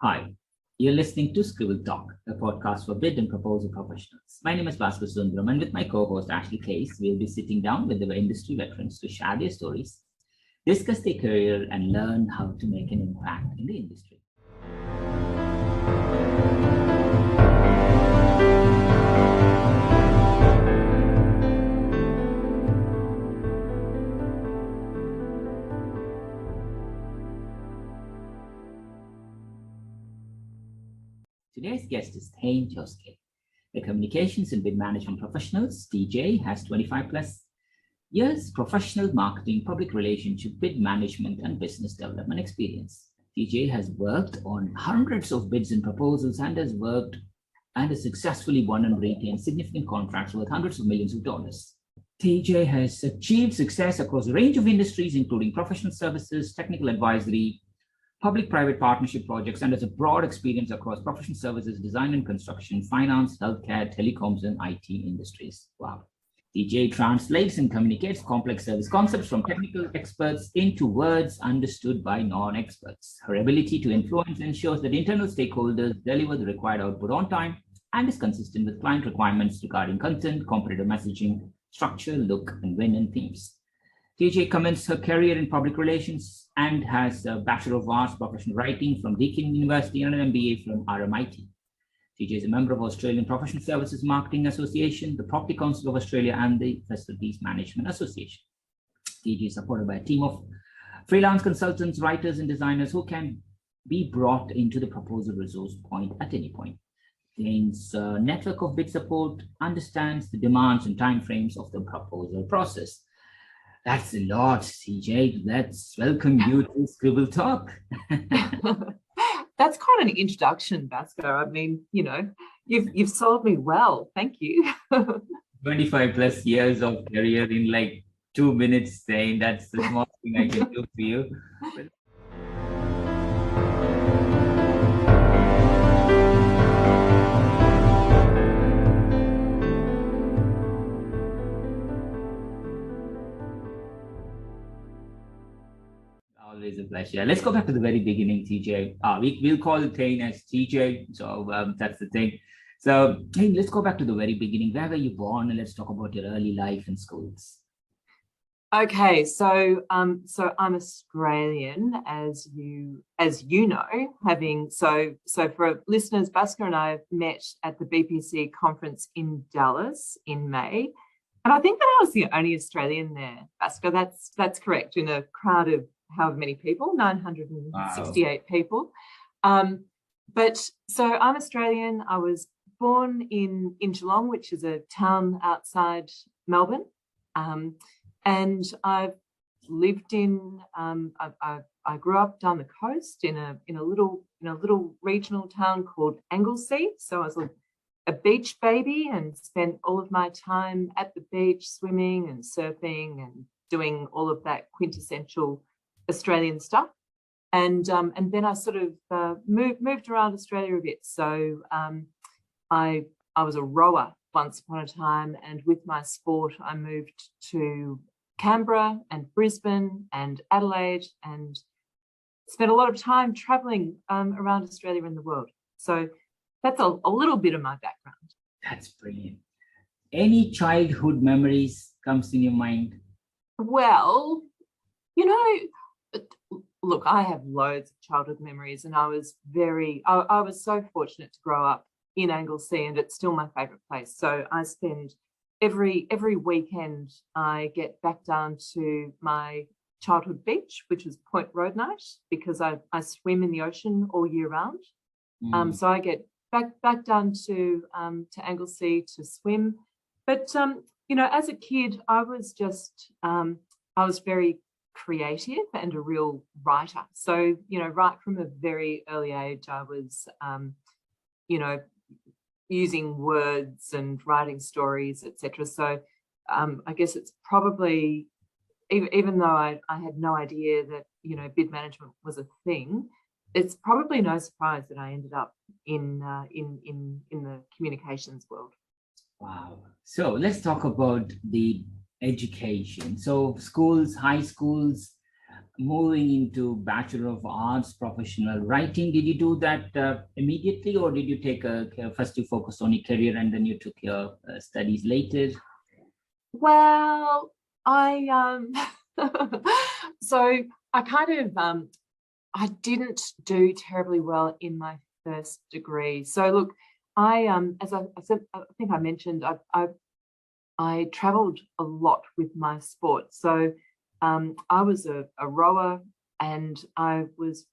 Hi, you're listening to Scribble Talk, a podcast for bid and proposal professionals. My name is Bhaskar Sundaram, and with my co-host Ashley Case, we'll be sitting down with the industry veterans to share their stories, discuss their career, and learn how to make an impact in the industry. Today's guest is Thane Joske, a communications and bid management professional. TJ has 25 plus years professional marketing, public relationship, bid management, and business development experience. TJ has worked on hundreds of bids and proposals and has successfully won and retained significant contracts worth hundreds of millions of dollars. TJ has achieved success across a range of industries, including professional services, technical advisory, public-private partnership projects, and has a broad experience across professional services, design and construction, finance, healthcare, telecoms, and IT industries. Wow. TJ translates and communicates complex service concepts from technical experts into words understood by non-experts. Her ability to influence ensures that internal stakeholders deliver the required output on time and is consistent with client requirements regarding content, competitive messaging, structure, look, and win and themes. TJ commenced her career in public relations and has a Bachelor of Arts Professional Writing from Deakin University and an MBA from RMIT. TJ is a member of Australian Professional Services Marketing Association, the Property Council of Australia, and the Facilities Management Association. TJ is supported by a team of freelance consultants, writers, and designers who can be brought into the proposal resource point at any point. Thane's network of bid support understands the demands and timeframes of the proposal process. That's a lot, CJ. Let's welcome you to Scribble Talk. That's quite an introduction, Bhaskar. I mean, you've sold me well. Thank you. 25 plus years of career in like 2 minutes, saying that's the small thing I can do for you. Always a pleasure. Let's go back to the very beginning, TJ. We'll call Thane as TJ, so that's the thing. So, hey, let's go back to the very beginning. Where were you born? And let's talk about your early life in schools. Okay, so I'm Australian, as you know, so for listeners, Bhaskar and I met at the BPC conference in Dallas in May, and I think that I was the only Australian there, Bhaskar. That's correct, in a crowd of however many people, 968 wow. people. But so I'm Australian. I was born in Geelong, which is a town outside Melbourne. And I've lived in, I grew up down the coast in a little regional town called Anglesea. So I was a beach baby and spent all of my time at the beach, swimming and surfing and doing all of that quintessential Australian stuff, and then I sort of moved around Australia a bit. So I was a rower once upon a time, and with my sport, I moved to Canberra and Brisbane and Adelaide, and spent a lot of time traveling around Australia and the world. So that's a little bit of my background. That's brilliant. Any childhood memories comes in your mind? Well, look, I have loads of childhood memories, and I was so fortunate to grow up in Anglesea, and it's still my favourite place. So I spend every weekend, I get back down to my childhood beach, which is Point Road Night, because I swim in the ocean all year round. So I get back down to Anglesea to swim. But as a kid, I was very creative and a real writer. So, right from a very early age, I was, using words and writing stories, etc. So I guess it's probably, even though I had no idea that, bid management was a thing, it's probably no surprise that I ended up in the communications world. Wow. So let's talk about the education. So schools, high schools, moving into Bachelor of Arts professional writing, did you do that immediately, or did you take first you focused on your career and then you took your studies later? Well, I so I kind of I didn't do terribly well in my first degree. So look, as I said, I think I mentioned, I traveled a lot with my sport. So I was a rower, and I was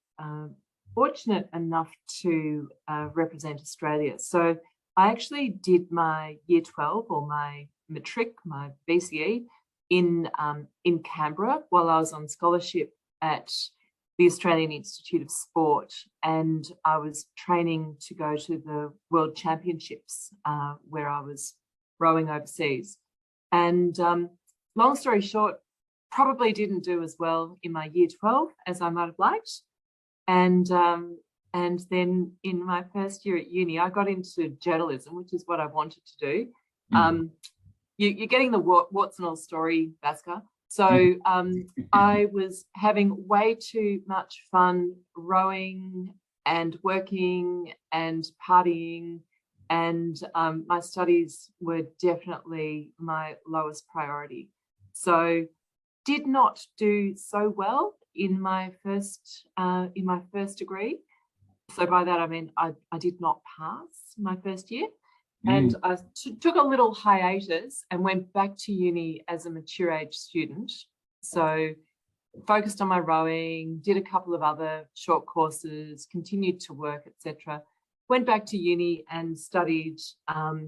fortunate enough to represent Australia. So I actually did my year 12 or my matric, my BCE in Canberra while I was on scholarship at the Australian Institute of Sport, and I was training to go to the World Championships where I was rowing overseas. And long story short, probably didn't do as well in my year 12 as I might have liked. And then in my first year at uni, I got into journalism, which is what I wanted to do. You're getting the warts and all story, Bhaskar. So I was having way too much fun rowing and working and partying, and my studies were definitely my lowest priority. So did not do so well in my first degree. So by that I mean I did not pass my first year. And I took a little hiatus and went back to uni as a mature age student. So focused on my rowing, did a couple of other short courses, continued to work, etc. Went back to uni and studied a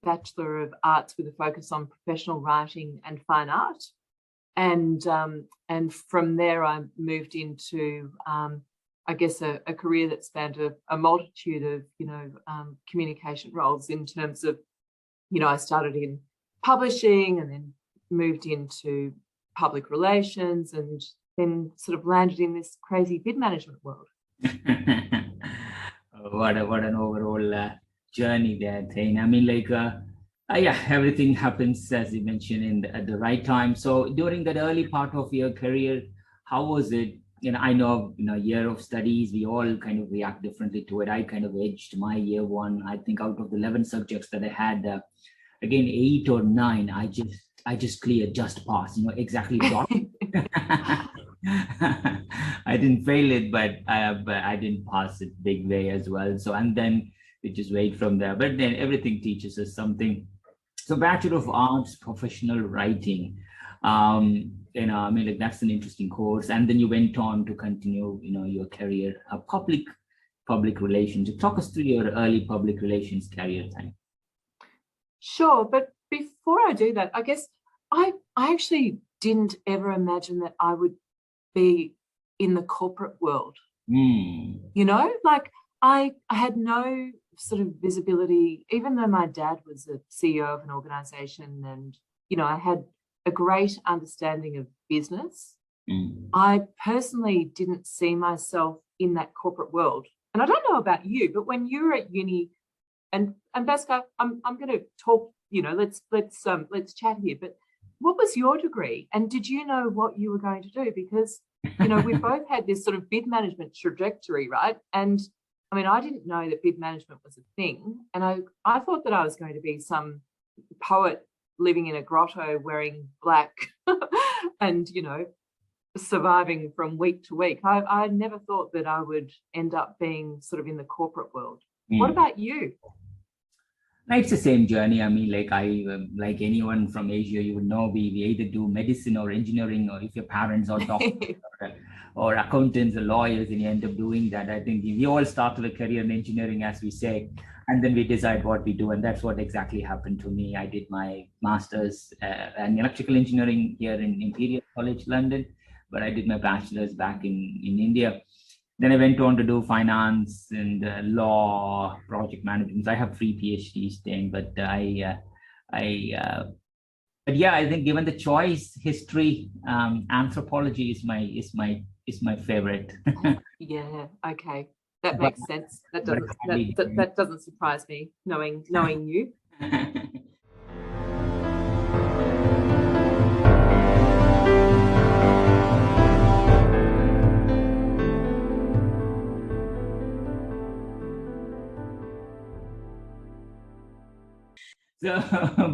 Bachelor of Arts with a focus on professional writing and fine art. And from there I moved into I guess a career that spanned a multitude of, communication roles in terms of, I started in publishing and then moved into public relations and then sort of landed in this crazy bid management world. What an overall journey there, Thane. I mean, everything happens, as you mentioned, at the right time. So during that early part of your career, how was it? I know, year of studies, we all kind of react differently to it. I kind of edged my year one. I think out of the 11 subjects that I had, again, 8 or 9, I just cleared, just passed, exactly. I didn't fail it, but I didn't pass it big way as well. So, and then we just wait from there. But then everything teaches us something. So Bachelor of Arts, professional writing. That's an interesting course. And then you went on to continue, your career, public relations. Talk us through your early public relations career time. Sure, but before I do that, I guess I actually didn't ever imagine that I would be in the corporate world. I had no sort of visibility, even though my dad was a CEO of an organization and, I had a great understanding of business. I personally didn't see myself in that corporate world. And I don't know about you, but when you were at uni, and Bhaskar, I'm going to talk, let's chat here, but what was your degree? And did you know what you were going to do? Because, we both had this sort of bid management trajectory, right? And I mean, I didn't know that bid management was a thing. And I thought that I was going to be some poet living in a grotto wearing black and, surviving from week to week. I never thought that I would end up being sort of in the corporate world. What about you? It's the same journey. I mean, like anyone from Asia, you would know, we either do medicine or engineering, or if your parents are doctors or accountants or lawyers, and you end up doing that. I think we all start with a career in engineering, as we say, and then we decide what we do. And that's what exactly happened to me. I did my master's in electrical engineering here in Imperial College, London, but I did my bachelor's back in India. Then I went on to do finance and law, project management. I have 3 PhDs then, but I think given the choice, history, anthropology is my favorite. Yeah. Okay. That makes sense. That doesn't surprise me, knowing you. So,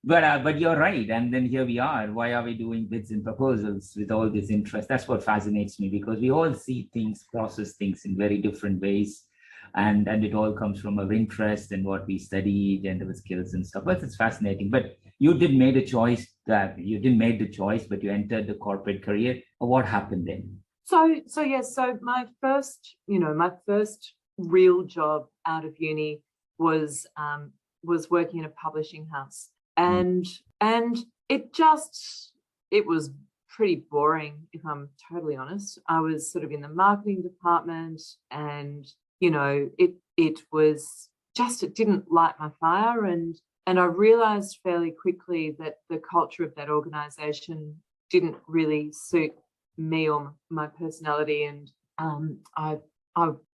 but you're right. And then here we are. Why are we doing bids and proposals with all this interest? That's what fascinates me, because we all see things, process things in very different ways. And it all comes from our interest and what we studied and our skills and stuff. But it's fascinating. But you did made a choice that you didn't make the choice, but you entered the corporate career. Or what happened then? So yes, so my first real job out of uni was working in a publishing house, and it was pretty boring, if I'm totally honest. I was sort of in the marketing department, and it was just, it didn't light my fire, and I realized fairly quickly that the culture of that organization didn't really suit me or my personality, and I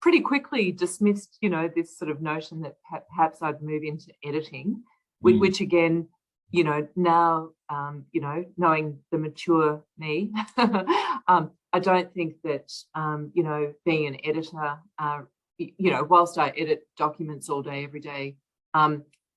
pretty quickly dismissed, this sort of notion that perhaps I'd move into editing, which again, now, knowing the mature me, I don't think that, being an editor, whilst I edit documents all day, every day,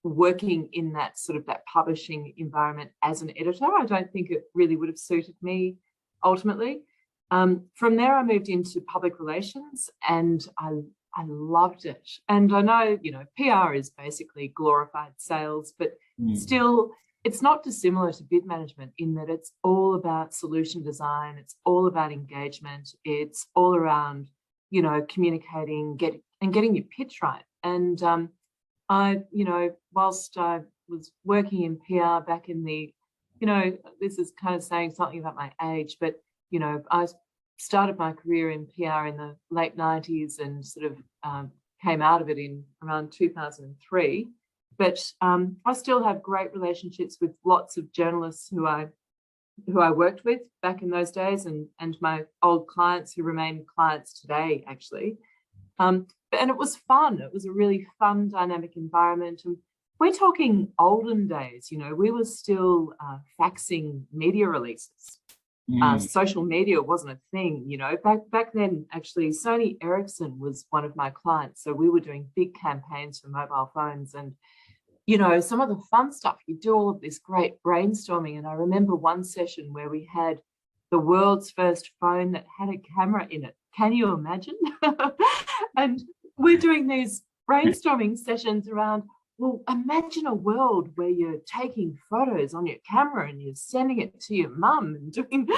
working in that sort of that publishing environment as an editor, I don't think it really would have suited me ultimately. From there, I moved into public relations, and I loved it. And I know, PR is basically glorified sales, but still, it's not dissimilar to bid management in that it's all about solution design. It's all about engagement. It's all around, communicating, getting your pitch right. And whilst I was working in PR back in the, this is kind of saying something about my age, but I started my career in PR in the late 90s and sort of came out of it in around 2003. But I still have great relationships with lots of journalists who I worked with back in those days, and my old clients who remain clients today, actually. And it was fun. It was a really fun, dynamic environment. And we're talking olden days, we were still faxing media releases. Social media wasn't a thing, back then. Actually, Sony Ericsson was one of my clients, so we were doing big campaigns for mobile phones, and some of the fun stuff, you do all of this great brainstorming. And I remember one session where we had the world's first phone that had a camera in it. Can you imagine? And we're doing these brainstorming sessions around, well, imagine a world where you're taking photos on your camera and you're sending it to your mum and doing,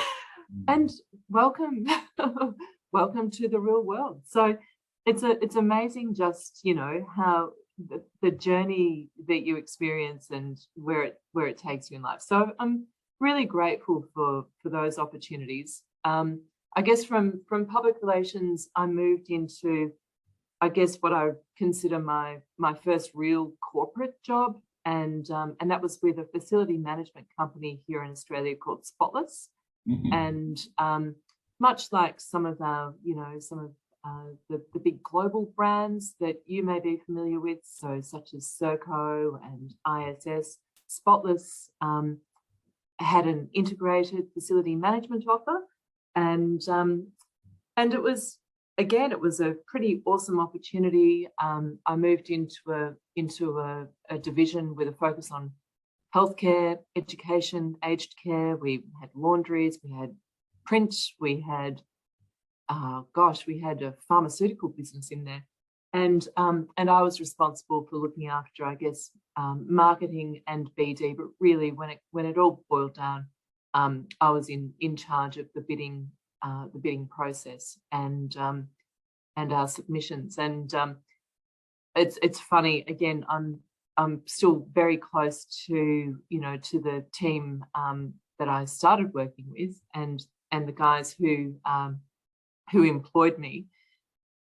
and welcome to the real world. So it's amazing just, how the journey that you experience and where it takes you in life. So I'm really grateful for those opportunities. I guess from public relations, I moved into, I guess, what I consider my first real corporate job, and that was with a facility management company here in Australia called Spotless. And much like some of our, the big global brands that you may be familiar with, so such as Serco and ISS, Spotless had an integrated facility management offer, and it was, again, it was a pretty awesome opportunity. I moved into a division with a focus on healthcare, education, aged care. We had laundries, we had print, we had we had a pharmaceutical business in there, and I was responsible for looking after, I guess, marketing and BD. But really, when it all boiled down, I was in charge of the bidding process and our submissions. And it's funny. Again, I'm still very close to to the team that I started working with, and the guys who employed me.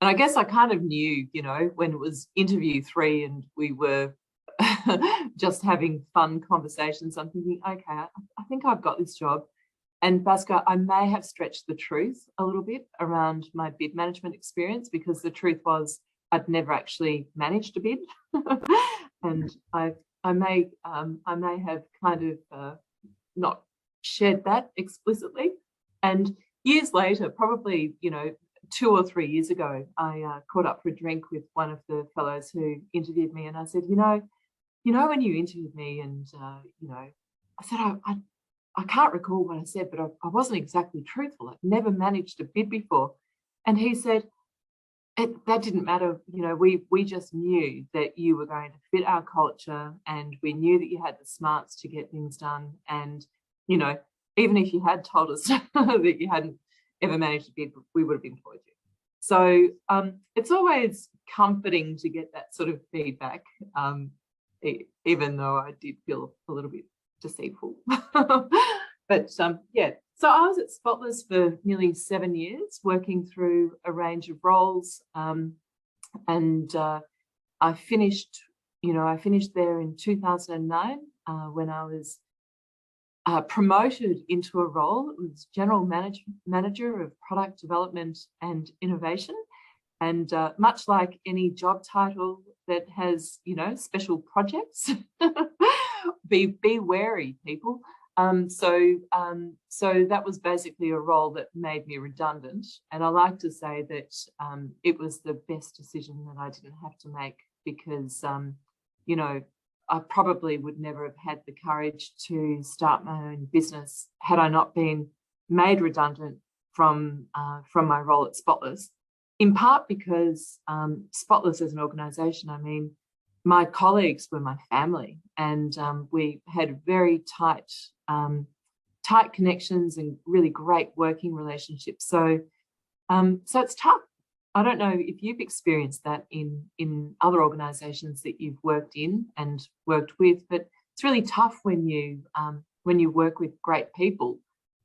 And I guess I kind of knew, when it was interview 3 and we were just having fun conversations, I'm thinking, okay, I think I've got this job. And Bhaskar, I may have stretched the truth a little bit around my bid management experience, because the truth was I'd never actually managed a bid. And I may have kind of not shared that explicitly. And years later, probably, 2 or 3 years ago, I caught up for a drink with one of the fellows who interviewed me, and I said, you know, when you interviewed me and, you know, I said, I can't recall what I said, but I wasn't exactly truthful. I'd never managed a bid before. And he said, that didn't matter. You know, we just knew that you were going to fit our culture, and we knew that you had the smarts to get things done. And, you know, even if you had told us that you hadn't ever managed a bid, we would have employed you. So it's always comforting to get that sort of feedback, even though I did feel a little bit deceitful. But yeah, so I was at Spotless for nearly 7 years, working through a range of roles, and I finished there in 2009 when I was promoted into a role. It was General Manager of Product Development and Innovation. And much like any job title that has, you know, special projects, be wary, people. So that was basically a role that made me redundant. And I like to say that it was the best decision that I didn't have to make, because, you know, I probably would never have had the courage to start my own business had I not been made redundant from my role at Spotless. In part because Spotless as an organisation, I mean, my colleagues were my family, and we had very tight connections and really great working relationships. So it's tough. I don't know if you've experienced that in other organisations that you've worked in and worked with, but it's really tough when you work with great people.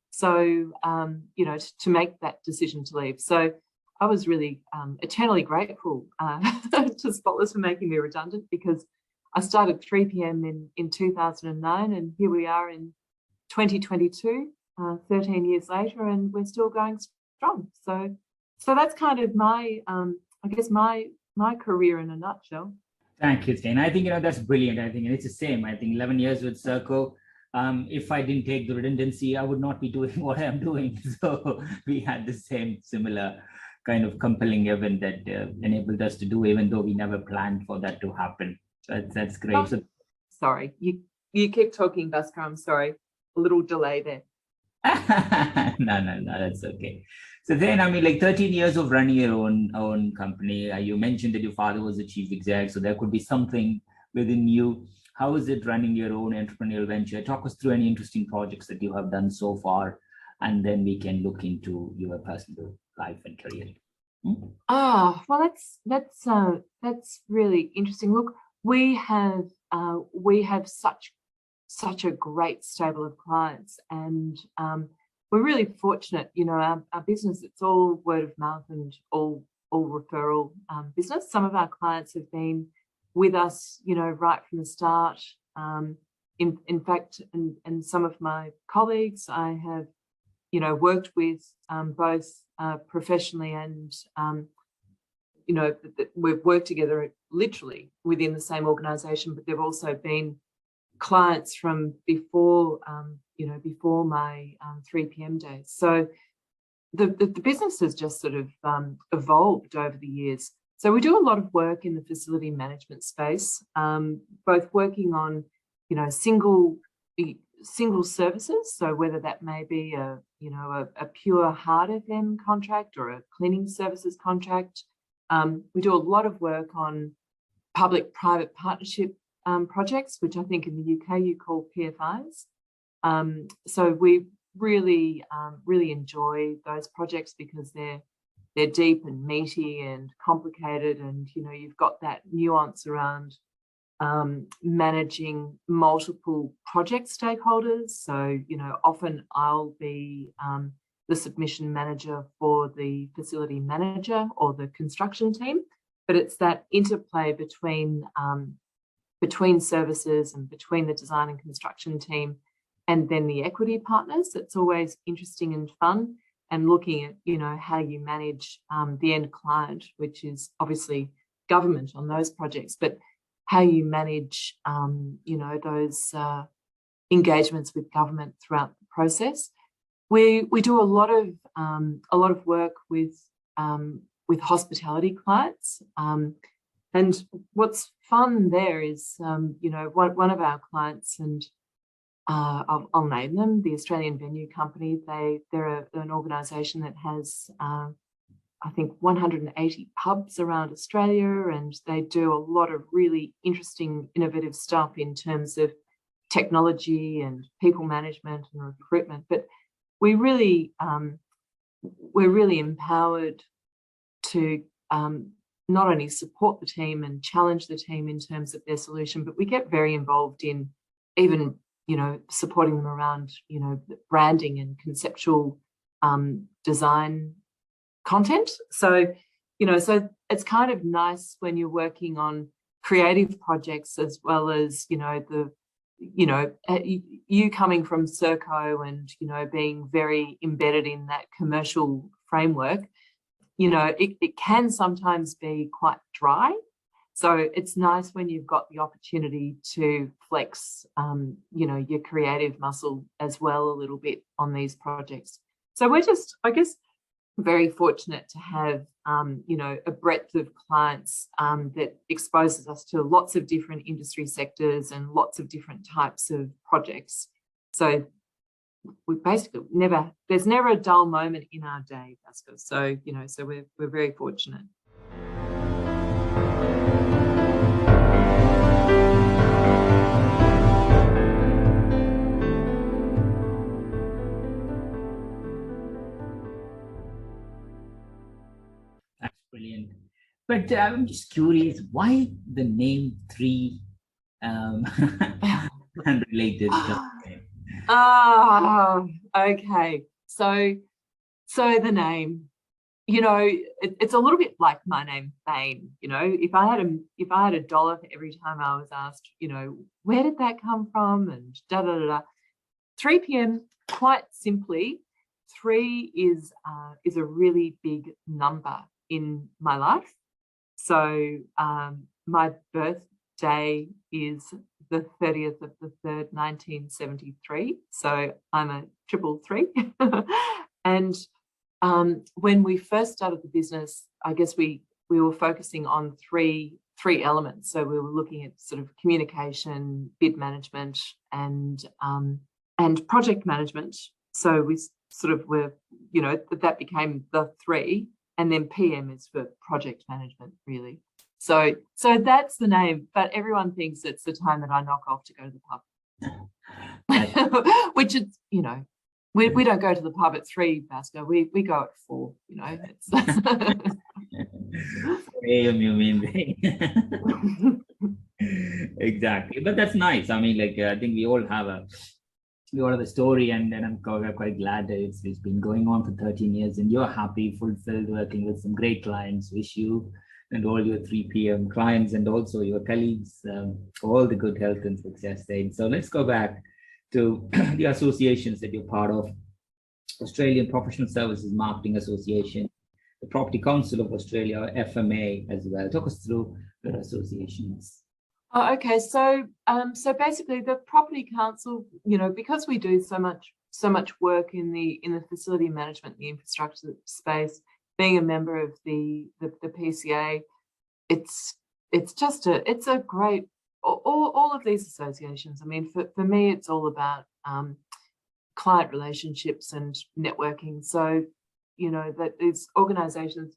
So you know, to make that decision to leave. So I was really eternally grateful to Spotless for making me redundant, because I started 3 p.m. in 2009, and here we are in 2022, 13 years later, and we're still going strong. So that's kind of my, I guess, my career in a nutshell. Thank you, Thane. I think, you know, that's brilliant. I think, and it's the same. I think 11 years with Circle. If I didn't take the redundancy, I would not be doing what I'm doing. So we had the same similar kind of compelling event that enabled us to do, even though we never planned for that to happen. So that's great. Oh, sorry, you keep talking, Bhaskar. I'm sorry, a little delay there. No, that's okay. So then, I mean, like 13 years of running your own company. You mentioned that your father was the chief exec, so there could be something within you. How is it running your own entrepreneurial venture? Talk us through any interesting projects that you have done so far, and then we can look into your personal life and career. Well, that's really interesting. Look, we have such a great stable of clients, and we're really fortunate. You know, our business, it's all word of mouth and all referral business. Some of our clients have been with us, you know, right from the start. In fact, and some of my colleagues I have, you know, worked with both professionally and, you know, we've worked together literally within the same organisation, but they've also been clients from before, you know, before my 3 p.m. days. So the business has just sort of evolved over the years. So we do a lot of work in the facility management space, both working on, you know, single services. So whether that may be a pure hard FM contract or a cleaning services contract. We do a lot of work on public-private partnership projects, which I think in the UK you call PFIs. So we really enjoy those projects because they're deep and meaty and complicated, and you know, you've got that nuance around managing multiple project stakeholders. So, you know, often I'll be the submission manager for the facility manager or the construction team, but it's that interplay between services and between the design and construction team and then the equity partners. It's always interesting and fun, and looking at, you know, how you manage the end client, which is obviously government on those projects, but how you manage, you know, those engagements with government throughout the process. We do a lot of work with hospitality clients. And what's fun there is, one of our clients, and I'll name them, the Australian Venue Company. They're an organisation that has, I think, 180 pubs around Australia, and they do a lot of really interesting, innovative stuff in terms of technology and people management and recruitment. But we're really empowered to not only support the team and challenge the team in terms of their solution, but we get very involved in even, supporting them around, branding and conceptual design content. So, so it's kind of nice when you're working on creative projects as well as, you coming from Serco and, being very embedded in that commercial framework. It can sometimes be quite dry. So it's nice when you've got the opportunity to flex, your creative muscle as well a little bit on these projects. So we're just, I guess, very fortunate to have, a breadth of clients that exposes us to lots of different industry sectors and lots of different types of projects. So we basically there's never a dull moment in our day, Pascal. So, so we're very fortunate. That's brilliant. But I'm just curious, why the name 3 unrelated? Okay. So the name, it's a little bit like my name, Thane. If I had $1 for every time I was asked, where did that come from, and da da da da. 3 p.m. Quite simply, 3 is a really big number in my life. So my birthday is the 30th of the 3rd, 1973. So I'm a 333. And when we first started the business, I guess we were focusing on three elements. So we were looking at sort of communication, bid management, and project management. So we sort of were, that became the 3, and then PM is for project management, really. So that's the name, but everyone thinks it's the time that I knock off to go to the pub, which is, we don't go to the pub at 3, Pascal. We go at 4. It's AM, you mean? Exactly, but that's nice. I mean, I think we all have a story, and I'm quite glad that it's been going on for 13 years, and you're happy, fulfilled, working with some great clients. Wish you and all your 3 p.m. clients and also your colleagues all the good health and success there. So let's go back to the associations that you're part of. Australian Professional Services Marketing Association, the Property Council of Australia, FMA as well. Talk us through your associations. Okay, so basically the Property Council, because we do so much work in the facility management, the infrastructure space, being a member of the PCA, it's a great, all of these associations. I mean, for me, it's all about client relationships and networking. So, that these organizations,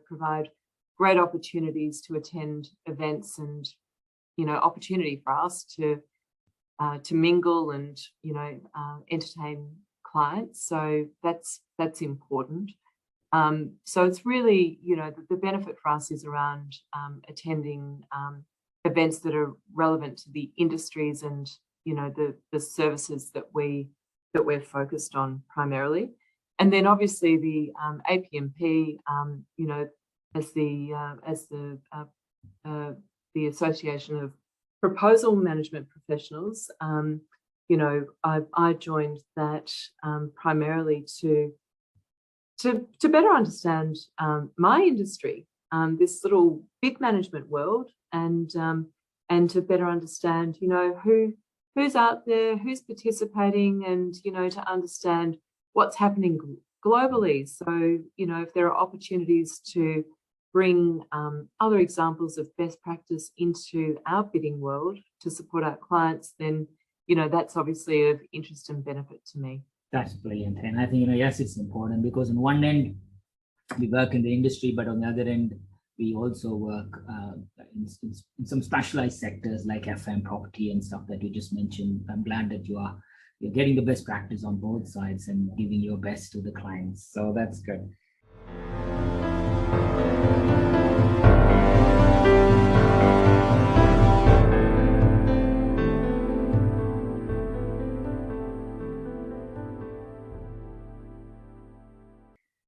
provide great opportunities to attend events and, opportunity for us to mingle and, entertain clients. So that's important. So it's really, the benefit for us is around attending events that are relevant to the industries and, the services that we're focused on primarily. And then obviously the APMP, as the Association of Proposal Management Professionals, I joined that primarily to better understand my industry, this little bid management world, and to better understand, who's out there, who's participating, and to understand what's happening globally. So if there are opportunities to bring other examples of best practice into our bidding world to support our clients, then, that's obviously of interest and benefit to me. That's brilliant. And I think, yes, it's important because on one end, we work in the industry, but on the other end, we also work in some specialized sectors like FM, property and stuff that you just mentioned. I'm glad that you're getting the best practice on both sides and giving your best to the clients. So that's good.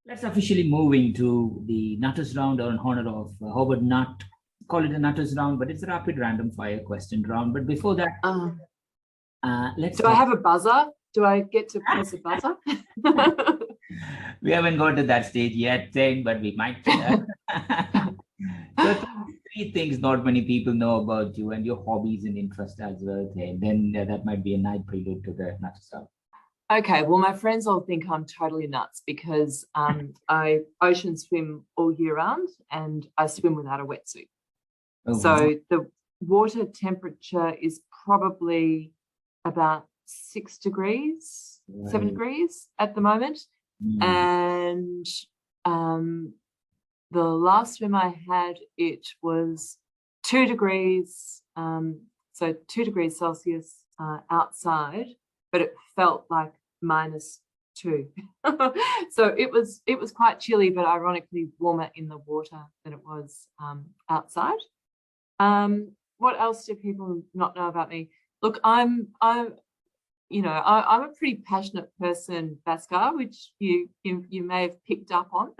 Let's officially move into the Nutters round, or in honor of Howard Nutt. Call it a Nutters round, but it's a rapid random fire question round. But before that, let's. Do I have a buzzer? Do I get to press a buzzer? We haven't got to that stage yet, Thane, but we might. So three things not many people know about you and your hobbies and interests as well, Thane. Then that might be a nice prelude to the Nutters round. Okay, well, my friends all think I'm totally nuts because I ocean swim all year round and I swim without a wetsuit. Oh, so wow. the water temperature is probably about 6 degrees, 7 degrees at the moment. And the last swim I had, it was 2 degrees, so 2 degrees Celsius outside, but it felt like -2. So it was quite chilly, but ironically warmer in the water than it was outside. What else do people not know about me? Look, I'm a pretty passionate person, Bhaskar, which you may have picked up on.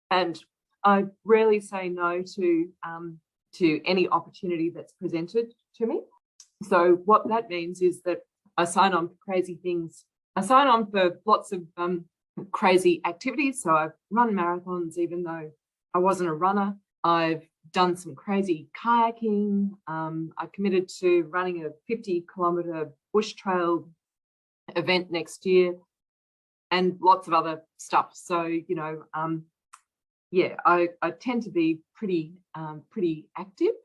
And I rarely say no to any opportunity that's presented to me. So what that means is that I sign on for crazy things. I sign on for lots of crazy activities. So I've run marathons, even though I wasn't a runner. I've done some crazy kayaking. I committed to running a 50-kilometre bush trail event next year and lots of other stuff. So, I tend to be pretty active.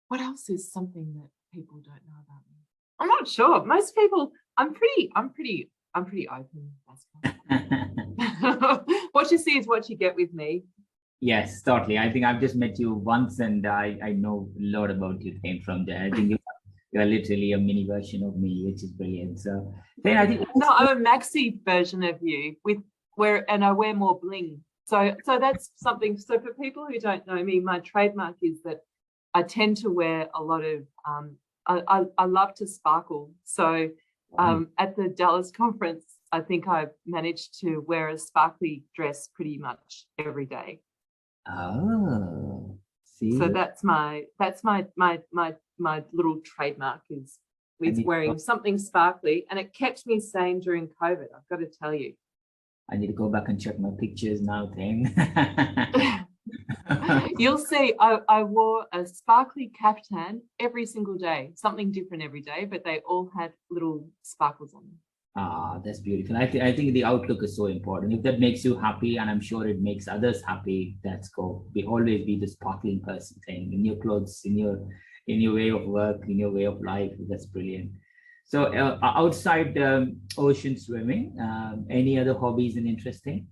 What else is something that people don't know about me? I'm not sure. Most people, I'm pretty open. What you see is what you get with me. Yes, totally. I think I've just met you once and I know a lot about you, Thane, from there. I think you're literally a mini version of me, which is brilliant. So Thane, I think I'm a maxi version of you and I wear more bling. So that's something. So for people who don't know me, my trademark is that I tend to wear a lot of I love to sparkle. So at the Dallas conference, I think I managed to wear a sparkly dress pretty much every day. Oh, see. So that's my little trademark is wearing something sparkly, and it kept me sane during COVID. I've got to tell you. I need to go back and check my pictures now, Thane. You'll see I wore a sparkly caftan every single day, something different every day, but they all had little sparkles on them. Ah, that's beautiful. I think the outlook is so important. If that makes you happy, and I'm sure it makes others happy, that's go. Always be the sparkling person, Thane, in your clothes, in your way of work, in your way of life. That's brilliant. So outside ocean swimming, any other hobbies and interesting?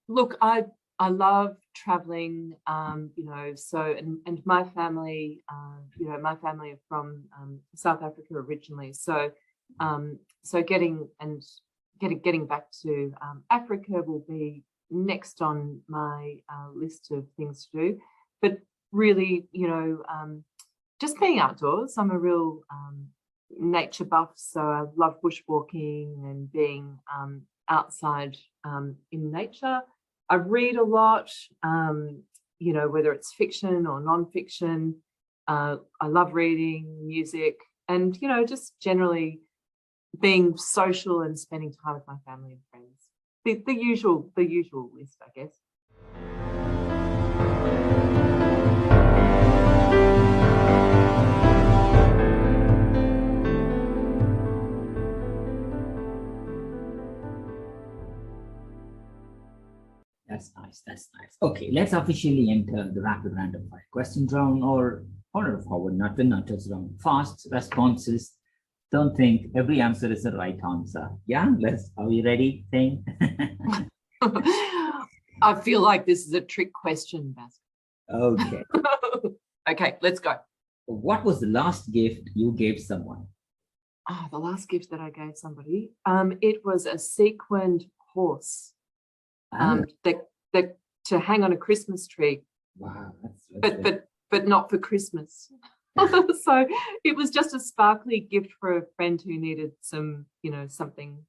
Look, I love traveling, and my family, my family are from South Africa originally. So getting back to Africa will be next on my list of things to do. But really, just being outdoors. I'm a real nature buff, so I love bushwalking and being outside in nature. I read a lot, whether it's fiction or non-fiction. I love reading music and, just generally being social and spending time with my family and friends. The usual list, I guess. That's nice. That's nice. Okay, let's officially enter the rapid random fire question round or forward, not the nutters round. Fast responses. Don't think every answer is the right answer. Yeah, are we ready? Thing? I feel like this is a trick question, Bas. Okay. Okay, let's go. What was the last gift you gave someone? The last gift that I gave somebody, it was a sequined horse that to hang on a Christmas tree. Wow, but not for Christmas. So it was just a sparkly gift for a friend who needed some, something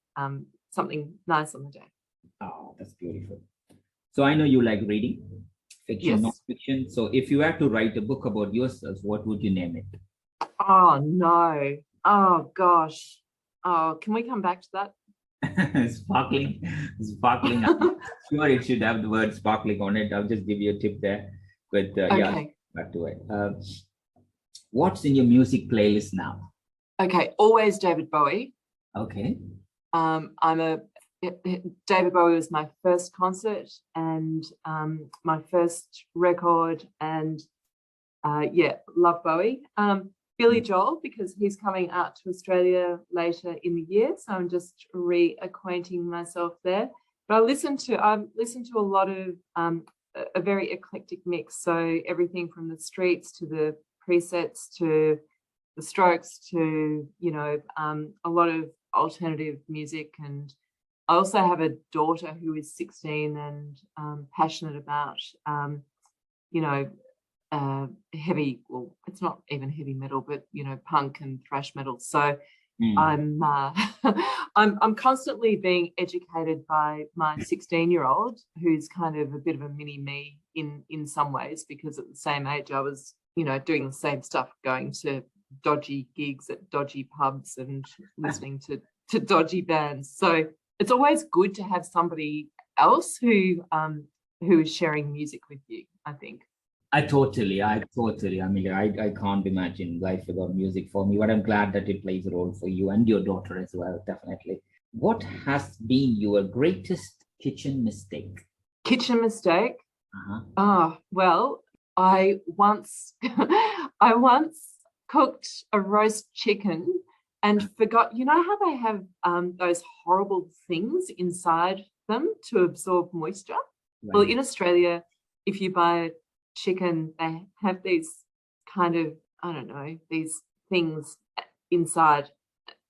nice on the day. Oh, that's beautiful. So I know you like reading, fiction, Yes. non-fiction. So if you had to write a book about yourself, what would you name it? Oh no. Oh gosh. Oh, can we come back to that? Sparkling. I'm sure it should have the word sparkling on it. I'll just give you a tip there. But Okay. yeah, back to it. What's in your music playlist now? Okay, always David Bowie. Okay. David Bowie was my first concert and my first record, and love Bowie. Billy Joel, because he's coming out to Australia later in the year, so I'm just reacquainting myself there. But I listen to a lot of a very eclectic mix, so everything from the Streets to the Presets to the Strokes to a lot of alternative music. And I also have a daughter who is 16 and passionate about heavy, well, it's not even heavy metal, but punk and thrash metal. So I'm constantly being educated by my 16-year-old, who's kind of a bit of a mini me in some ways, because at the same age I was doing the same stuff, going to dodgy gigs at dodgy pubs and listening to dodgy bands. So it's always good to have somebody else who is sharing music with you, I think. I totally, I mean, I can't imagine life without music for me, but I'm glad that it plays a role for you and your daughter as well, definitely. What has been your greatest kitchen mistake? Kitchen mistake? Well, I once cooked a roast chicken and forgot, how they have those horrible things inside them to absorb moisture? Right. Well, in Australia, if you buy chicken, they have these kind of, I don't know, these things inside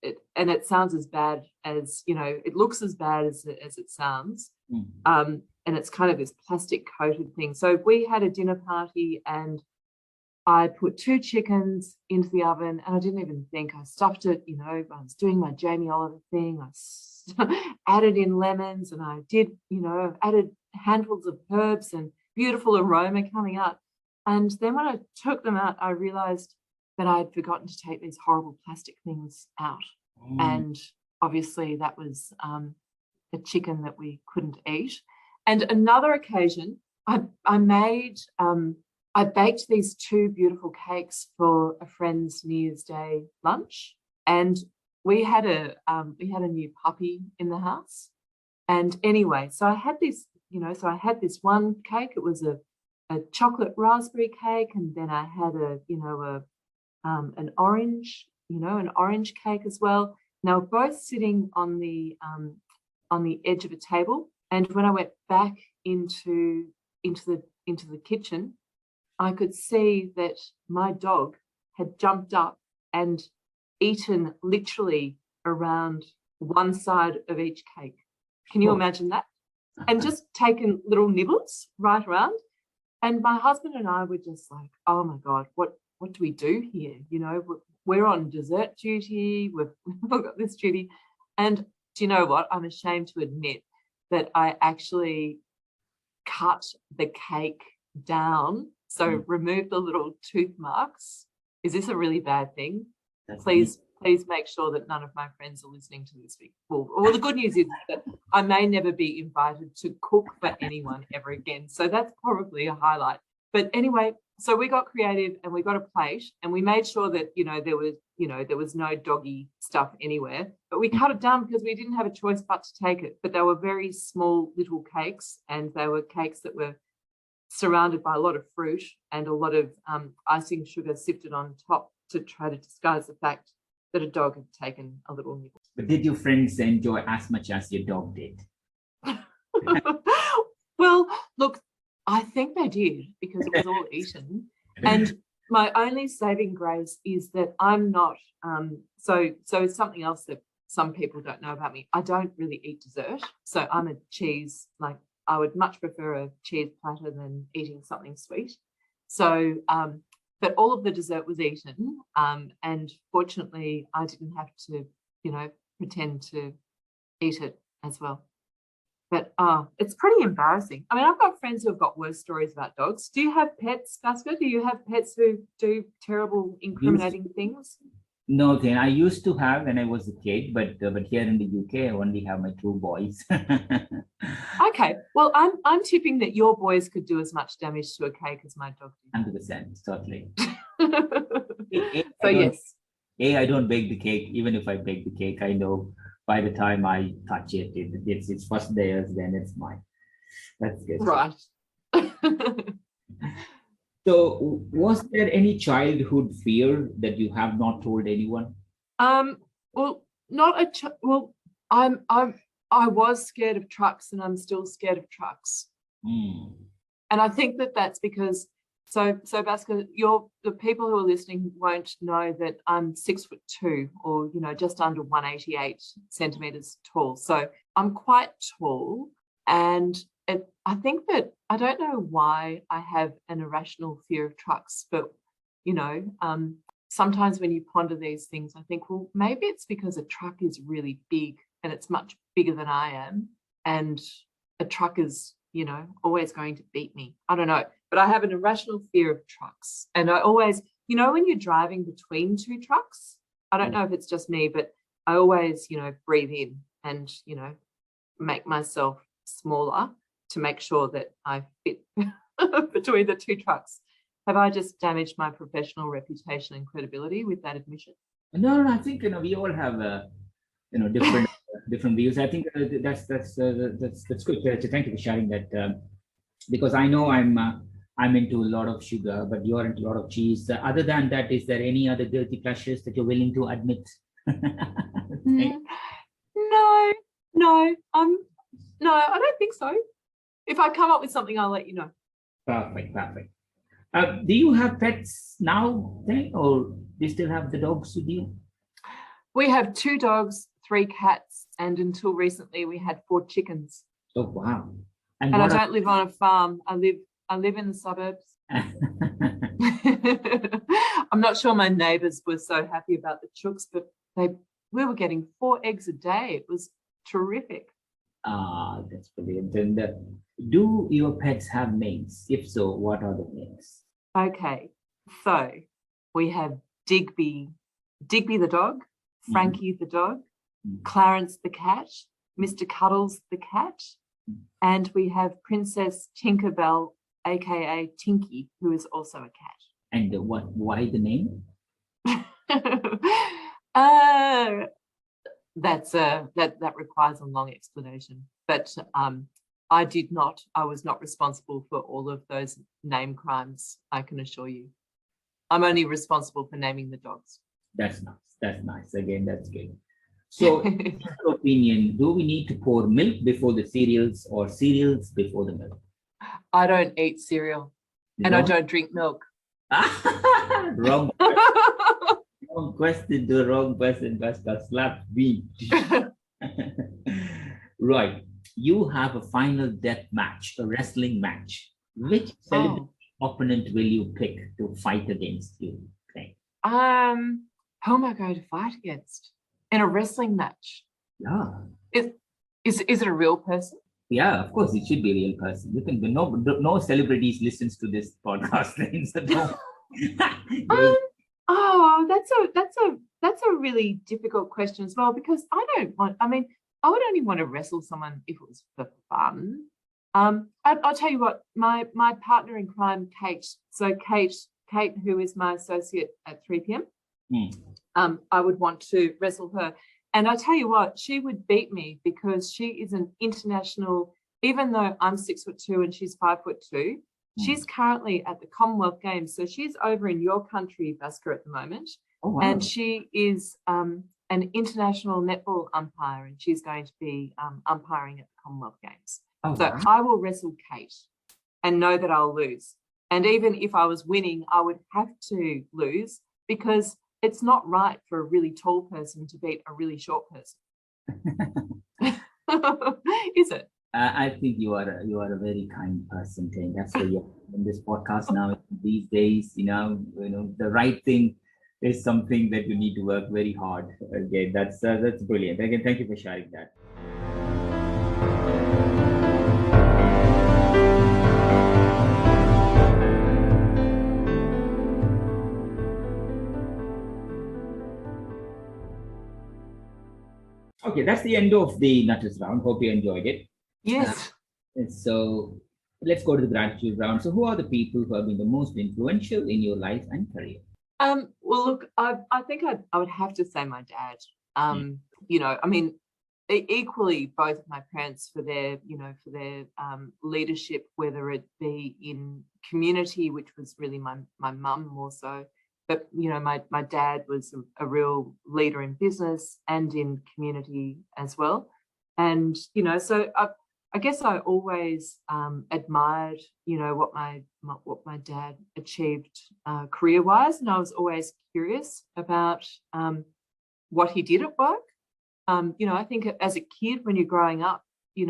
it, and it sounds as bad as, it looks as bad as it sounds. And it's kind of this plastic coated thing. So we had a dinner party and I put 2 chickens into the oven, and I didn't even think. I stuffed it, I was doing my Jamie Oliver thing. I added in lemons, and I did, added handfuls of herbs and beautiful aroma coming out. And then when I took them out, I realized that I had forgotten to take these horrible plastic things out. And obviously that was a chicken that we couldn't eat. And another occasion, I baked these 2 beautiful cakes for a friend's New Year's Day lunch, and we had a new puppy in the house. And anyway, so I had this, one cake. It was a chocolate raspberry cake, and then I had an orange cake as well. Now both sitting on the edge of a table. And when I went back into the kitchen, I could see that my dog had jumped up and eaten literally around one side of each cake. Can you imagine that? And just taken little nibbles right around. And my husband and I were just like, oh my God, what do we do here? We're on dessert duty. We've got this duty. And do you know what? I'm ashamed to admit that I actually cut the cake down. So remove the little tooth marks. Is this a really bad thing? Please make sure that none of my friends are listening to this. Well, the good news is that I may never be invited to cook for anyone ever again. So that's probably a highlight. But anyway, so we got creative and we got a plate and we made sure that, there was no doggy stuff anywhere, but we cut it down because we didn't have a choice but to take it. But they were very small little cakes, and they were cakes that were surrounded by a lot of fruit and a lot of icing sugar sifted on top to try to disguise the fact that a dog had taken a little nibble. But did your friends enjoy as much as your dog did? Well, look, I think they did, because it was all eaten. And my only saving grace is that I'm not, so it's something else that some people don't know about me. I don't really eat dessert. So I'm a cheese, like I would much prefer a cheese platter than eating something sweet. So, but all of the dessert was eaten. And fortunately, I didn't have to, pretend to eat it as well. But it's pretty embarrassing. I mean, I've got friends who have got worse stories about dogs. Do you have pets, Baska? Do you have pets who do terrible, incriminating things? No, Thane. I used to have when I was a kid, but here in the UK, I only have my two boys. Okay. Well, I'm tipping that your boys could do as much damage to a cake as my dog did. 100%, certainly. So yes. I don't bake the cake. Even if I bake the cake, I know by the time I touch it, it's first theirs, then it's mine. That's good. Right. So, was there any childhood fear that you have not told anyone? Well, not a well, I was scared of trucks, and I'm still scared of trucks. Hmm. And I think that that's because, so Baska, the people who are listening won't know that I'm 6'2", or just under 188 centimeters tall. So I'm quite tall, and I think that I don't know why I have an irrational fear of trucks, but sometimes when you ponder these things, I think, well, maybe it's because a truck is really big and it's much bigger than I am, and a truck is always going to beat me. I don't know, but I have an irrational fear of trucks. And I always, when you're driving between two trucks, I don't know if it's just me, but I always, breathe in and, make myself smaller to make sure that I fit between the two trucks. Have I just damaged my professional reputation and credibility with that admission? No, I think we all have different different views. I think that's good. Thank you for sharing that. Because I know I'm into a lot of sugar, but you're into a lot of cheese. Other than that, is there any other guilty pleasures that you're willing to admit? No, I don't think so. If I come up with something, I'll let you know. Perfect. Do you have pets now, or do you still have the dogs with you? We have 2 dogs, 3 cats, and until recently we had 4 chickens. Oh wow! And I don't live on a farm. I live in the suburbs. I'm not sure my neighbours were so happy about the chooks, but we were getting 4 eggs a day. It was terrific. That's brilliant. And do your pets have names? If so, what are the names? Okay, so we have Digby the dog, Frankie the dog, Clarence the cat, Mr. Cuddles the cat, and we have Princess Tinkerbell, aka Tinky, who is also a cat. And why the name? That requires a long explanation, but I was not responsible for all of those name crimes, I can assure you. I'm only responsible for naming the dogs. That's nice. Again, that's good. So, in your opinion, do we need to pour milk before the cereals or cereals before the milk? I don't eat cereal, and I don't drink milk. Wrong. Wrong question to the wrong person. Just slap me. Right. You have a final death match, a wrestling match. Which celebrity opponent will you pick to fight against you? Okay. Who am I going to fight against in a wrestling match? Yeah. Is it a real person? Yeah, of course, it should be a real person. You think no celebrities listens to this podcast. So no. That's a really difficult question as well, because I would only want to wrestle someone if it was for fun. I'll tell you what, my partner in crime, Kate. So Kate, who is my associate at 3 p.m. I would want to wrestle her. And I tell you what, she would beat me because she is an international, even though I'm 6'2" and she's 5'2", she's currently at the Commonwealth Games. So she's over in your country, Bhaskar, at the moment. Oh, wow. And she is an international netball umpire, and she's going to be umpiring at the Commonwealth Games. Oh, So wow. I will wrestle Kate and know that I'll lose. And even if I was winning, I would have to lose because it's not right for a really tall person to beat a really short person. Is it? I think you are a very kind person, Thane. That's why you're in this podcast now. These days, the right thing is something that you need to work very hard. Again, that's brilliant. Again, thank you for sharing that. Okay, that's the end of the Nutters round. Hope you enjoyed it. Yes. So let's go to the gratitude round. So who are the people who have been the most influential in your life and career? Well, look, I think I would have to say my dad. I mean, equally both of my parents for their leadership, whether it be in community, which was really my mum more so. But, my dad was a real leader in business and in community as well. And, so I guess I always admired, what my dad achieved career-wise. And I was always curious about what he did at work. I think as a kid, when you're growing up, you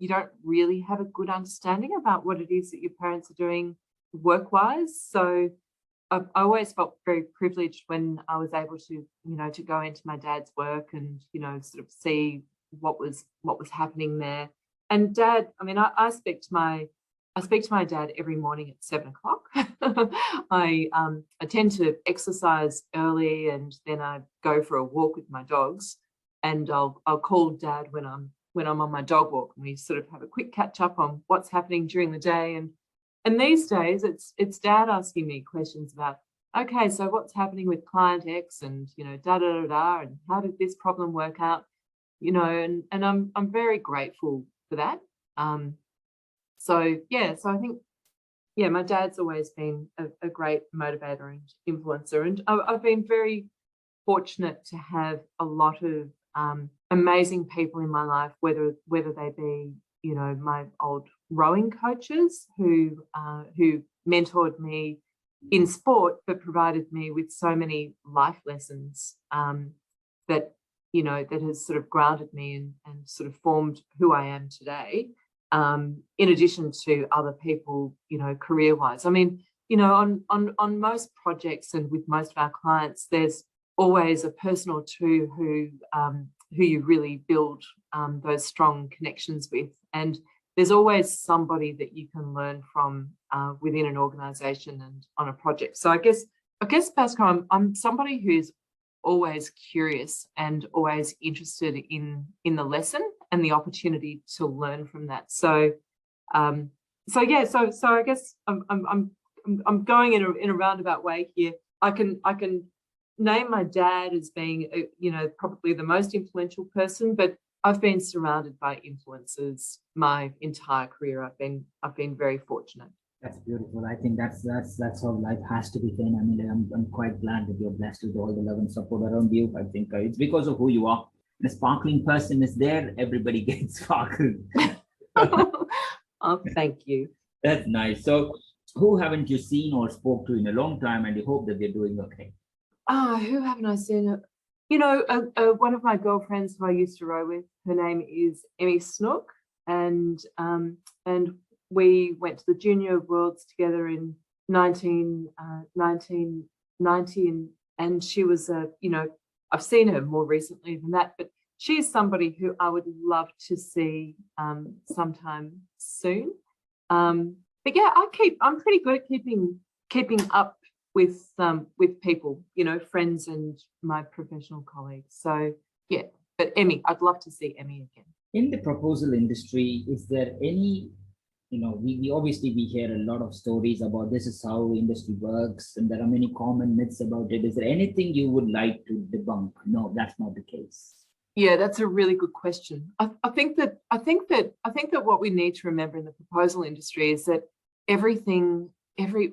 don't really have a good understanding about what it is that your parents are doing work-wise. So I always felt very privileged when I was able to, to go into my dad's work and, sort of see what was happening there. And Dad, I mean, I speak to my dad every morning at 7 o'clock. I tend to exercise early, and then I go for a walk with my dogs. And I'll call Dad when I'm on my dog walk, and we sort of have a quick catch up on what's happening during the day. And these days, it's Dad asking me questions about, okay, so what's happening with client X, and da da da da, and how did this problem work out, and I'm very grateful for that. So I think my dad's always been a great motivator and influencer, and I've been very fortunate to have a lot of amazing people in my life, whether they be my old rowing coaches who mentored me in sport, but provided me with so many life lessons that has sort of grounded me and sort of formed who I am today. In addition to other people, career-wise. I mean, on most projects and with most of our clients, there's always a person or two who you really build those strong connections with, and there's always somebody that you can learn from within an organisation and on a project. So I guess Bhaskar, I'm somebody who's always curious and always interested in the lesson and the opportunity to learn from that. So I guess I'm going in a roundabout way here. I can name my dad as being probably the most influential person, but I've been surrounded by influences my entire career. I've been very fortunate. That's beautiful. I think that's how life has to be, Thane. I mean, I'm quite glad that you're blessed with all the love and support around you. I think it's because of who you are. The sparkling person is there. Everybody gets sparkled. Oh, thank you. That's nice. So, who haven't you seen or spoke to in a long time, and you hope that they're doing okay? Who haven't I seen? One of my girlfriends who I used to row with, her name is Emmy Snook, and we went to the Junior Worlds together in 1990, and she was I've seen her more recently than that, but she's somebody who I would love to see sometime soon. But yeah, I'm pretty good at keeping up with people, friends and my professional colleagues. So yeah, but Emmy, I'd love to see Emmy again. In the proposal industry, is there any we obviously we hear a lot of stories about this is how industry works, and there are many common myths about it. Is there anything you would like to debunk? No, that's not the case. Yeah, that's a really good question. I think that what we need to remember in the proposal industry is that every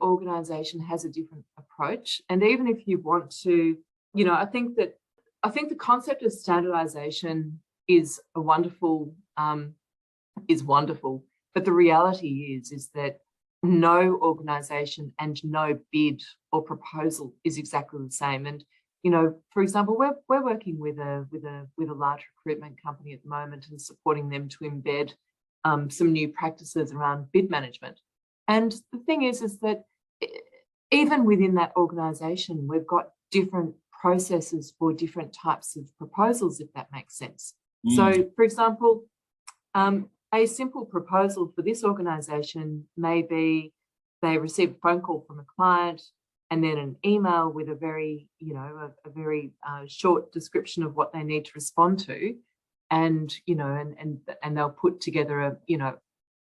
organization has a different approach. And even if you want to, I think the concept of standardization is wonderful, but the reality is that no organization and no bid or proposal is exactly the same. And for example, we're working with a large recruitment company at the moment and supporting them to embed some new practices around bid management. And the thing is that even within that organization, we've got different processes for different types of proposals, if that makes sense. So, for example, a simple proposal for this organization may be they receive a phone call from a client and then an email with a very short description of what they need to respond to, and they'll put together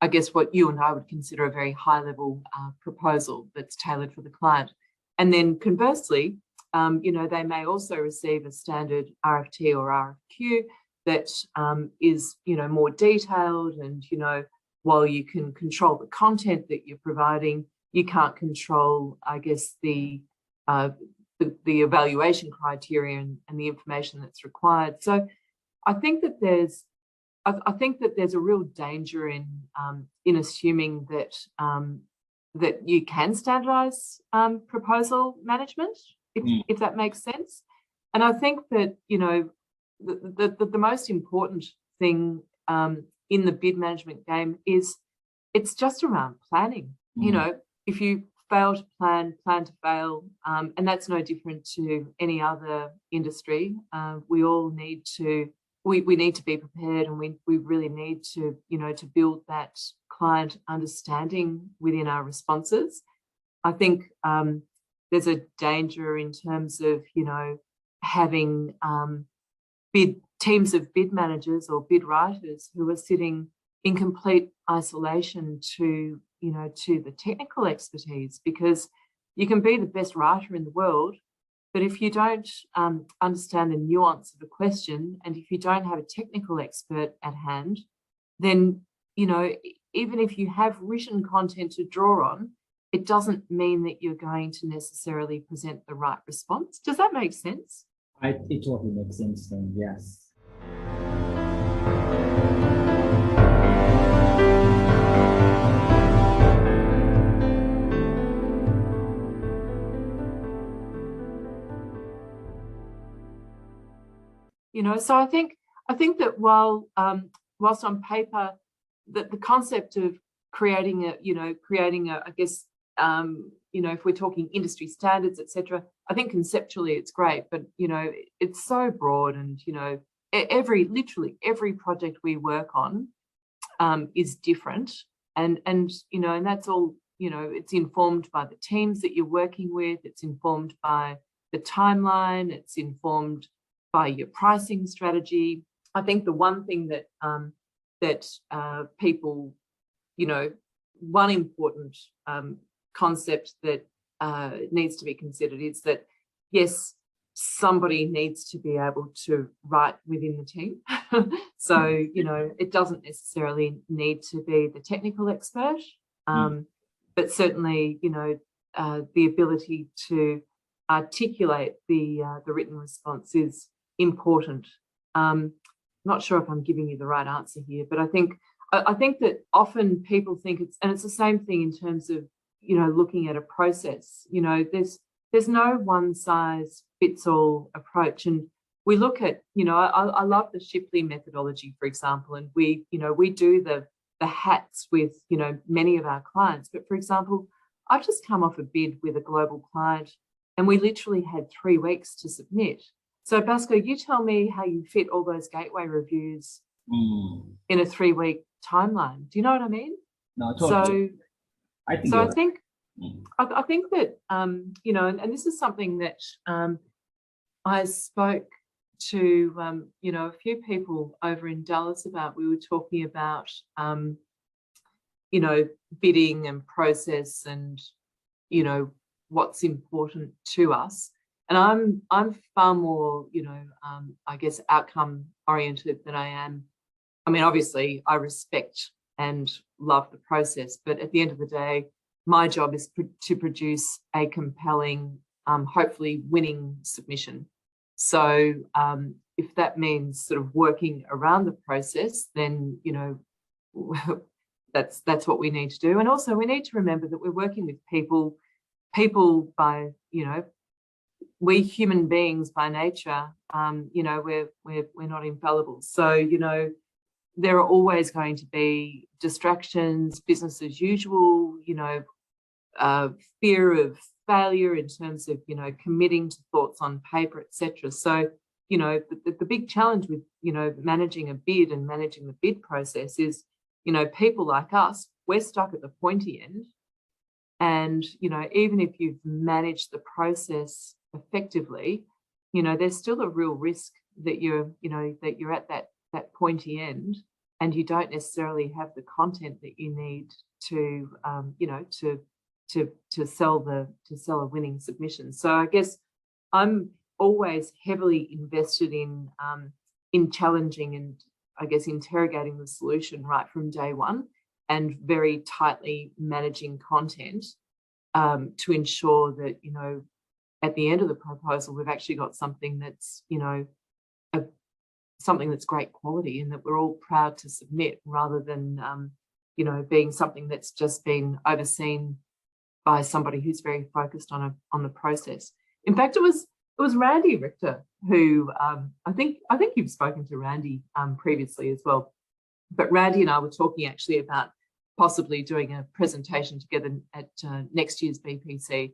I guess what you and I would consider a very high level proposal that's tailored for the client. And then conversely, they may also receive a standard RFT or RFQ that is more detailed, and while you can control the content that you're providing, you can't control, I guess, the evaluation criteria and the information that's required. So I think that there's a real danger in assuming that you can standardize proposal management, if that makes sense. And I think that the most important thing in the bid management game is it's just around planning. If you fail to plan to fail, and that's no different to any other industry. We all need to we need to be prepared, and we really need to to build that client understanding within our responses. I think there's a danger in terms of having teams of bid managers or bid writers who are sitting in complete isolation to the technical expertise, because you can be the best writer in the world, but if you don't understand the nuance of a question, and if you don't have a technical expert at hand, then even if you have written content to draw on, it doesn't mean that you're going to necessarily present the right response. Does that make sense? It totally makes sense then, yes. So I think that whilst on paper that the concept of creating a I guess if we're talking industry standards, etc., I think conceptually it's great, but it's so broad, and literally every project we work on is different, and that's all. It's informed by the teams that you're working with. It's informed by the timeline. It's informed by your pricing strategy. I think the one thing that people, one important concept that needs to be considered is that, yes, somebody needs to be able to write within the team. So, it doesn't necessarily need to be the technical expert, but certainly, the ability to articulate the written response is important. Not sure if I'm giving you the right answer here, but I think that often people think it's the same thing in terms of looking at a process. There's no one size fits all approach, and we look at I love the Shipley methodology, for example, and we do the hats with many of our clients. But for example, I've just come off a bid with a global client, and we literally had 3 weeks to submit. So Basco, you tell me how you fit all those gateway reviews in a 3-week timeline. Do you know what I mean? No, totally. So I think that and this is something that I spoke to a few people over in Dallas about. We were talking about you know, bidding and process and, you know, what's important to us. And I'm far more, you know, I guess outcome oriented than I am. I mean, obviously I respect and love the process, but at the end of the day, my job is to produce a compelling, hopefully winning submission. So if that means sort of working around the process, then, you know, that's what we need to do. And also we need to remember that we're working with people by, you know, we human beings by nature, you know, we're not infallible. So, you know, there are always going to be distractions, business as usual, you know, fear of failure in terms of, you know, committing to thoughts on paper, etc. So, you know, the big challenge with, you know, managing a bid and managing the bid process is, you know, people like us, we're stuck at the pointy end. And, you know, even if you've managed the process effectively, you know, there's still a real risk that you're, you know, that you're at that pointy end and you don't necessarily have the content that you need to, you know, to sell a winning submission. So I guess I'm always heavily invested in challenging and I guess interrogating the solution right from day one, and very tightly managing content to ensure that, you know, at the end of the proposal, we've actually got something that's, you know, something that's great quality and that we're all proud to submit, rather than, you know, being something that's just been overseen by somebody who's very focused on the process. In fact, it was Randy Richter who I think you've spoken to Randy previously as well. But Randy and I were talking actually about possibly doing a presentation together at next year's BPC,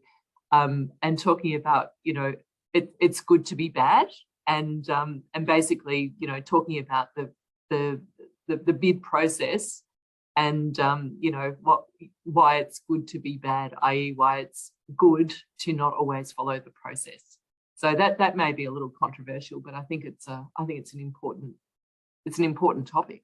and talking about, you know, it's good to be bad, and basically, you know, talking about the bid process, and you know, why it's good to be bad, i.e. why it's good to not always follow the process. So that may be a little controversial, but I think it's an important topic.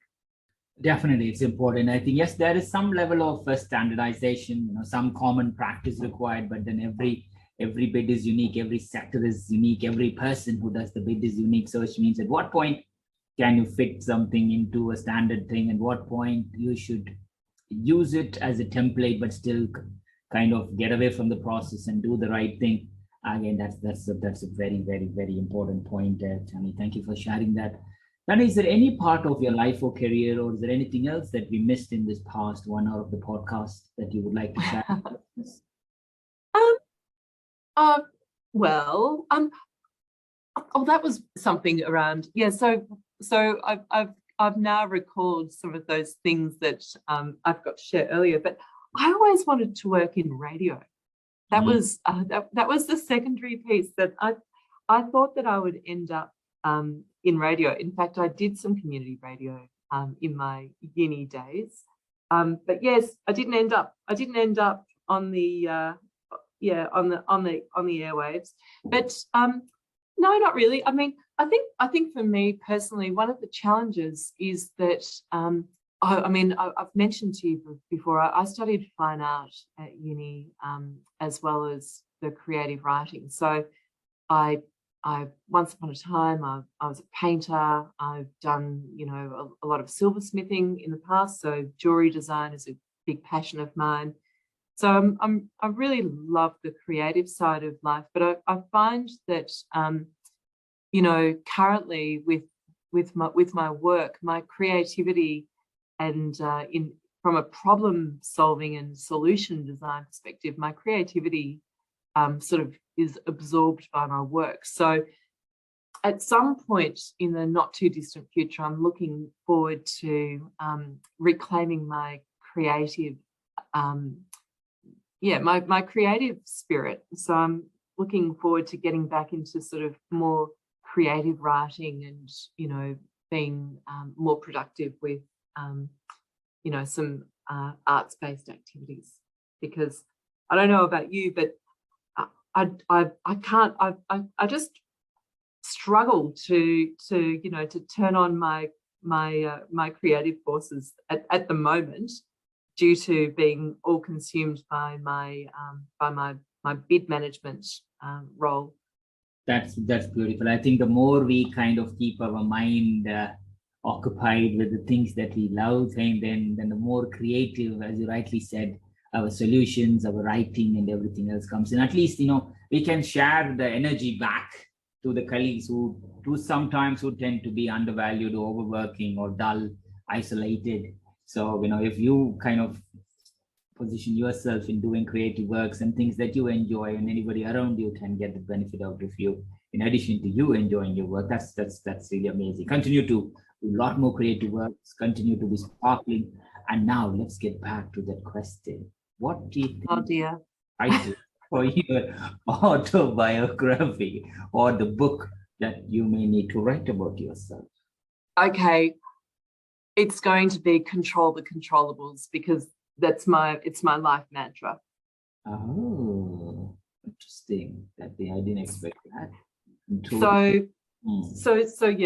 Definitely, it's important. I think, yes, there is some level of standardization, you know, some common practice required, but then every bid is unique, every sector is unique, every person who does the bid is unique. So which means at what point can you fit something into a standard thing, and what point you should use it as a template, but still kind of get away from the process and do the right thing. Again, that's a very, very, very important point, Tammy. Thank you for sharing that. Then, is there any part of your life or career, or is there anything else that we missed in this past 1 hour of the podcast that you would like to share? Well, that was something around, yeah. So I've now recalled some of those things that I've got to share earlier. But I always wanted to work in radio. That was that was the secondary piece that I thought that I would end up in radio. In fact, I did some community radio in my uni days, but yes, I didn't end up on the on the airwaves. But no, not really. I mean, I think for me personally, one of the challenges is that I mean, I've mentioned to you before, I studied fine art at uni, as well as the creative writing. So I once upon a time, I was a painter. I've done, you know, a lot of silversmithing in the past. So jewelry design is a big passion of mine. So I really love the creative side of life, but I find that, you know, currently with my work, my creativity and from a problem solving and solution design perspective, my creativity sort of is absorbed by my work. So at some point in the not too distant future, I'm looking forward to reclaiming my creative, my creative spirit. So I'm looking forward to getting back into sort of more creative writing and, you know, being more productive with, you know, some arts-based activities. Because I don't know about you, but I just struggle to you know, to turn on my creative forces at the moment. due to being all consumed by my bid management role. That's beautiful. I think the more we kind of keep our mind occupied with the things that we love, and then the more creative, as you rightly said, our solutions, our writing, and everything else comes in. At least, we can share the energy back to the colleagues who sometimes tend to be undervalued, overworking, or dull, isolated. So, if you kind of position yourself in doing creative works and things that you enjoy, and anybody around you can get the benefit out of you, in addition to you enjoying your work, that's really amazing. Continue to do a lot more creative works, continue to be sparkling. And now let's get back to that question. What do you think? Oh dear. I do for your autobiography or the book that you may need to write about yourself? Okay, it's going to be control the controllables, because it's my life mantra. Oh, interesting. I didn't expect that.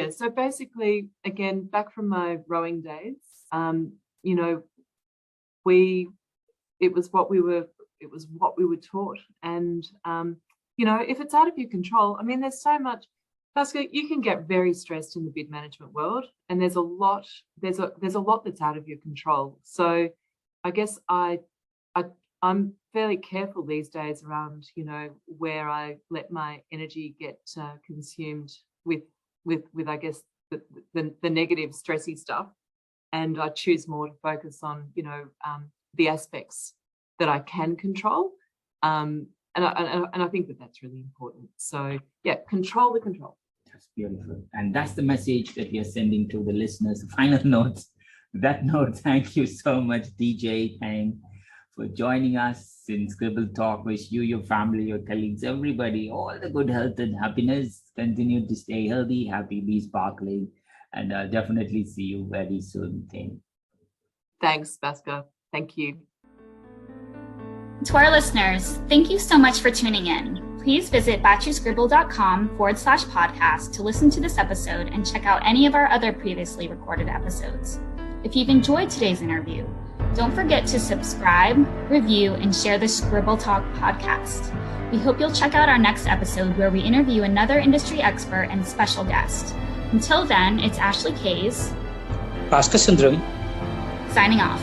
So basically, again, back from my rowing days, it was what we were taught, and if it's out of your control, I mean, there's so much. Bhaskar, you can get very stressed in the bid management world, and there's a lot that's out of your control. So I guess I'm fairly careful these days around, where I let my energy get consumed with I guess the negative, stressy stuff, and I choose more to focus on, the aspects that I can control, and I think that's really important. So yeah, control the control. That's beautiful, and that's the message that we are sending to the listeners. Final notes. That note, thank you so much, DJ Thane, for joining us in Scribble Talk. Wish you, your family, your colleagues, everybody, all the good health and happiness. Continue to stay healthy, happy, be sparkling, and I'll definitely see you very soon, Thane. Thanks, Bhaskar. Thank you. To our listeners, thank you so much for tuning in. Please visit batchyscribble.com/podcast to listen to this episode and check out any of our other previously recorded episodes. If you've enjoyed today's interview, don't forget to subscribe, review, and share the Scribble Talk podcast. We hope you'll check out our next episode where we interview another industry expert and special guest. Until then, it's Ashley Kays, Bhaskar Sundram, signing off.